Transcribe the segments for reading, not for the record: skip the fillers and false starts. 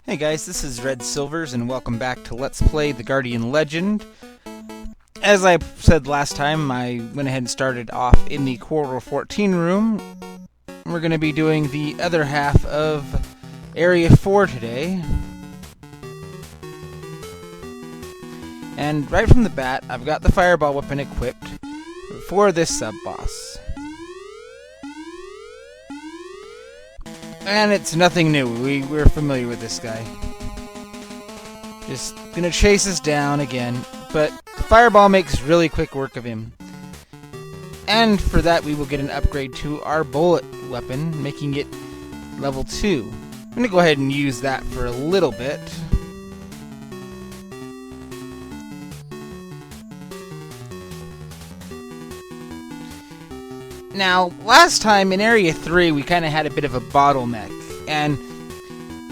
Hey guys, this is Red Silvers and welcome back to Let's Play The Guardian Legend. As I said last time, I went ahead and started off in the Corridor 14 room. We're going to be doing the other half of Area 4 today. And right from the bat, I've got the fireball weapon equipped for this sub-boss. And it's nothing new. We're familiar with this guy. Just gonna chase us down again, but the fireball makes really quick work of him. And for that we will get an upgrade to our bullet weapon, making it level 2. I'm gonna go ahead and use that for a little bit. Now, last time in Area 3, we kind of had a bit of a bottleneck, and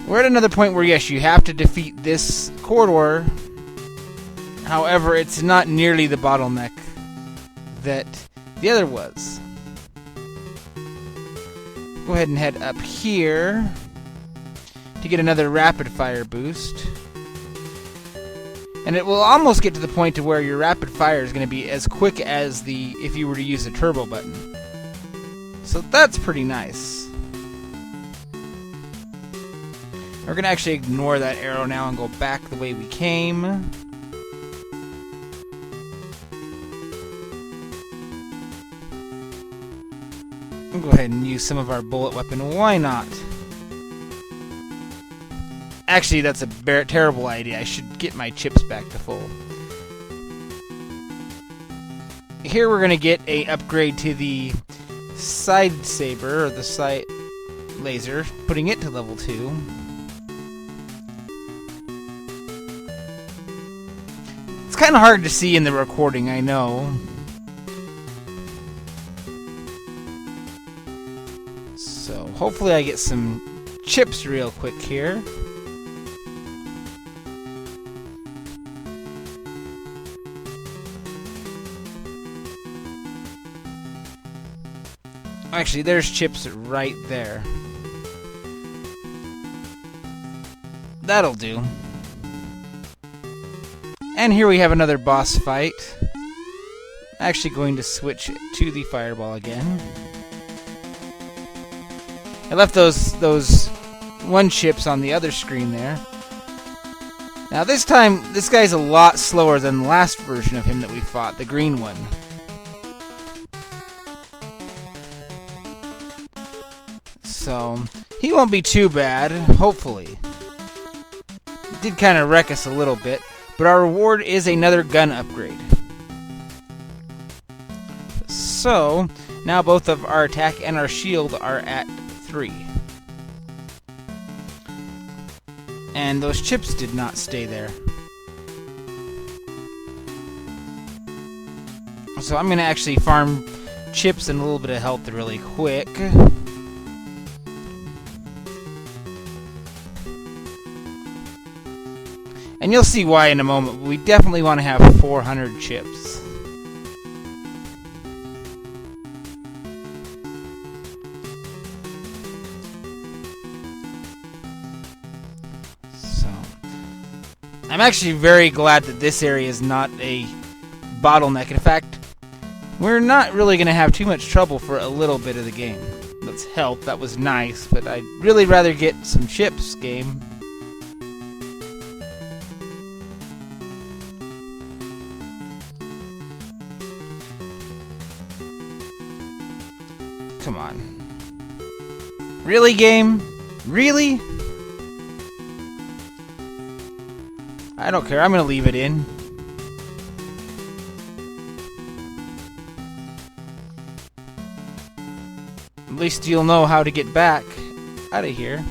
we're at another point where, yes, you have to defeat this corridor. However, it's not nearly the bottleneck that the other was. Go ahead and head up here to get another rapid fire boost. And it will almost get to the point to where your rapid fire is going to be as quick as if you were to use the turbo button. So that's pretty nice. We're going to actually ignore that arrow now and go back the way we came. We'll go ahead and use some of our bullet weapon. Why not? Actually, that's a terrible idea. I should get my chips back to full. Here we're going to get an upgrade to the side saber, or the sight laser, putting it to level 2. It's kind of hard to see in the recording, I know. So hopefully I get some chips real quick here. Actually, there's chips right there. That'll do. And here we have another boss fight. Actually going to switch to the fireball again. I left those 1 chips on the other screen there. Now this time, this guy's a lot slower than the last version of him that we fought, the green one. So, he won't be too bad, hopefully. He did kind of wreck us a little bit, but our reward is another gun upgrade. So, now both of our attack and our shield are at 3. And those chips did not stay there. So I'm going to actually farm chips and a little bit of health really quick. And you'll see why in a moment. We definitely want to have 400 chips. So, I'm actually very glad that this area is not a bottleneck. In fact, we're not really going to have too much trouble for a little bit of the game. Let's help. That was nice, but I'd really rather get some chips, game. Come on. Really, game? Really? I don't care. I'm going to leave it in. At least you'll know how to get back out of here.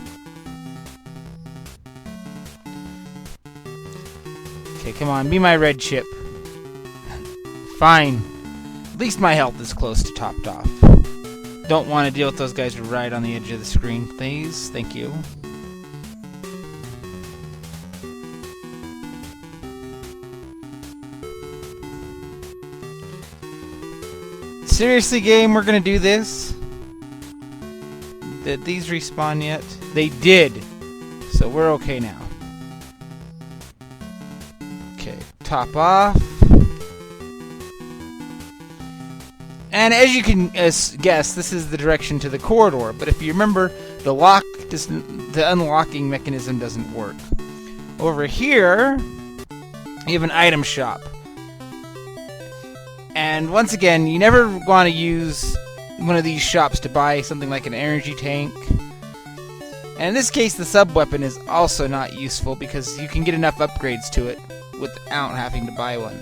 Okay, come on. Be my red chip. Fine. At least my health is close to topped off. Don't want to deal with those guys right on the edge of the screen, please. Thank you. Seriously, game, we're gonna do this? Did these respawn yet? They did. So we're okay now. Okay, top off. And as you can guess, this is the direction to the corridor. But if you remember, the unlocking mechanism doesn't work. Over here, you have an item shop. And once again, you never want to use one of these shops to buy something like an energy tank. And in this case, the sub-weapon is also not useful because you can get enough upgrades to it without having to buy one.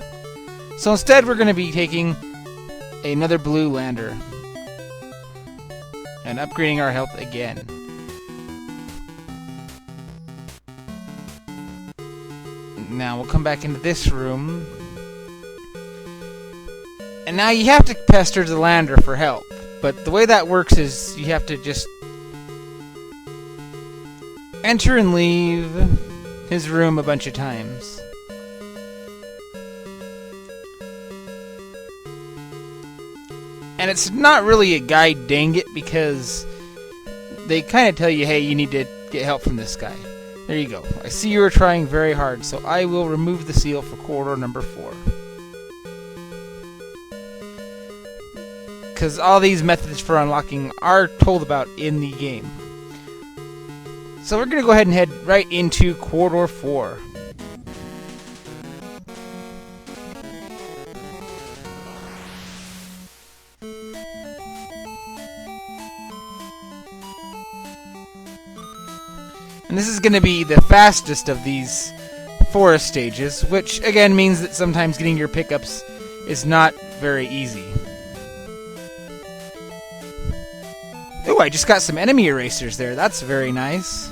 So instead, we're going to be taking another blue lander and upgrading our health again. Now we'll come back into this room. And now you have to pester the lander for help. But the way that works is you have to just enter and leave his room a bunch of times. And it's not really a guide, dang it, because they kind of tell you, hey, you need to get help from this guy. There you go. I see you are trying very hard, so I will remove the seal for corridor number 4. Because all these methods for unlocking are told about in the game. So we're going to go ahead and head right into corridor 4. And this is going to be the fastest of these forest stages, which again means that sometimes getting your pickups is not very easy. Ooh, I just got some enemy erasers there. That's very nice.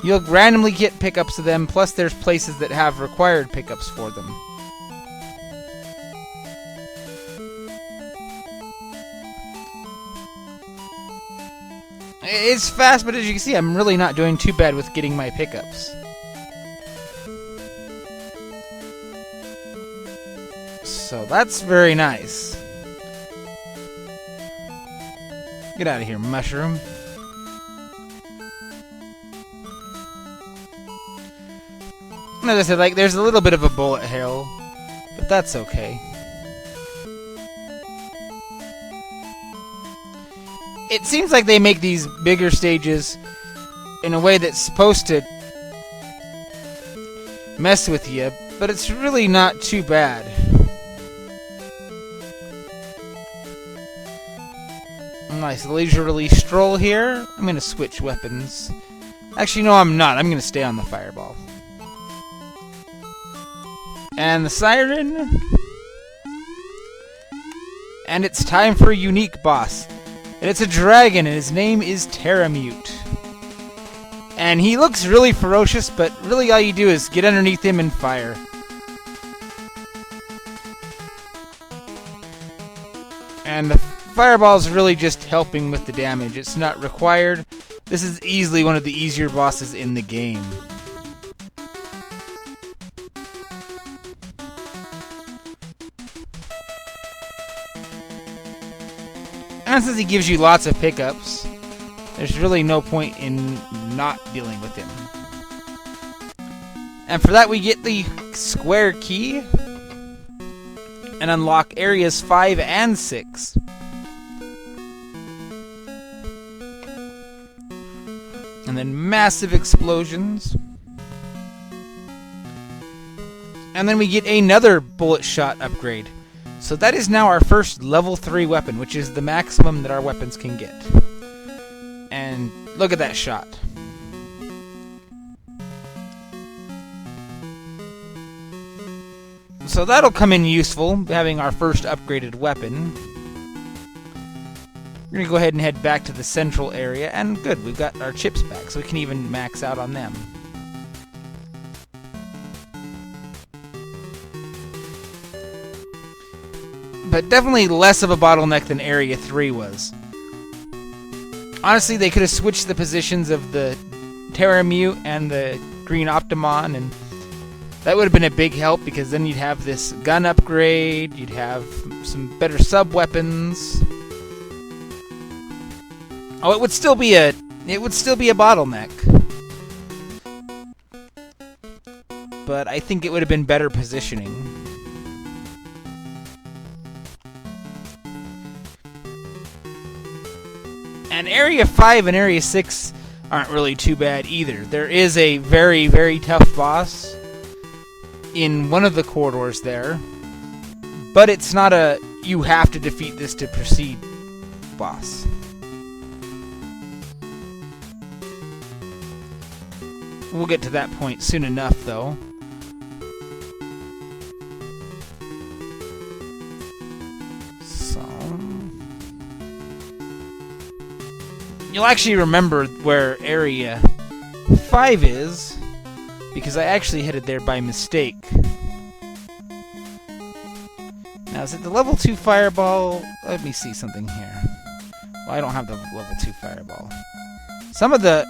You'll randomly get pickups of them, plus there's places that have required pickups for them. It's fast, but as you can see, I'm really not doing too bad with getting my pickups. So that's very nice. Get out of here, mushroom. And as I said, like, there's a little bit of a bullet hell, but that's okay. It seems like they make these bigger stages in a way that's supposed to mess with you, but it's really not too bad. Nice leisurely stroll here. I'm going to switch weapons. Actually, no, I'm not. I'm going to stay on the fireball. And the siren. And it's time for a unique boss. And it's a dragon, and his name is Terra Mute. And he looks really ferocious, but really all you do is get underneath him and fire. And the fireball is really just helping with the damage. It's not required. This is easily one of the easier bosses in the game. And since he gives you lots of pickups, there's really no point in not dealing with him. And for that we get the square key and unlock areas 5 and 6. And then massive explosions. And then we get another bullet shot upgrade. So that is now our first level 3 weapon, which is the maximum that our weapons can get. And look at that shot. So that'll come in useful, having our first upgraded weapon. We're going to go ahead and head back to the central area, and good, we've got our chips back, so we can even max out on them. But definitely less of a bottleneck than Area 3 was. Honestly, they could have switched the positions of the Terra Mute and the Green Optimon, and that would have been a big help, because then you'd have this gun upgrade, you'd have some better sub-weapons. Oh, it would still be a it would still be a bottleneck. But I think it would have been better positioning. And Area 5 and Area 6 aren't really too bad either. There is a very, very tough boss in one of the corridors there. But it's not a you have to defeat this to proceed boss. We'll get to that point soon enough, though. So you'll actually remember where Area 5 is, because I actually headed there by mistake. Now, is it the level 2 fireball? Let me see something here. Well, I don't have the level 2 fireball. Some of the...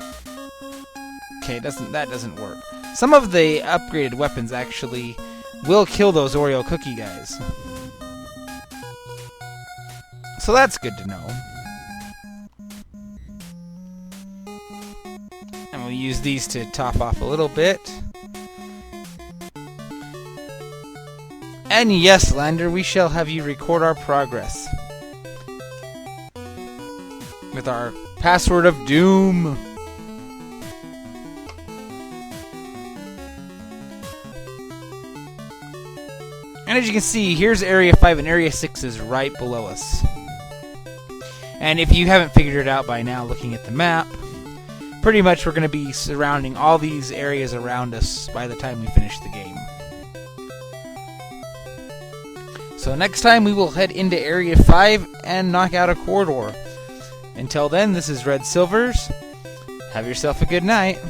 Okay, that doesn't work. Some of the upgraded weapons actually will kill those Oreo cookie guys. So that's good to know. And we'll use these to top off a little bit. And yes, Lander, we shall have you record our progress. With our password of doom. And as you can see, here's Area 5 and Area 6 is right below us. And if you haven't figured it out by now looking at the map, pretty much we're going to be surrounding all these areas around us by the time we finish the game. So next time we will head into Area 5 and knock out a corridor. Until then, this is Red Silvers. Have yourself a good night.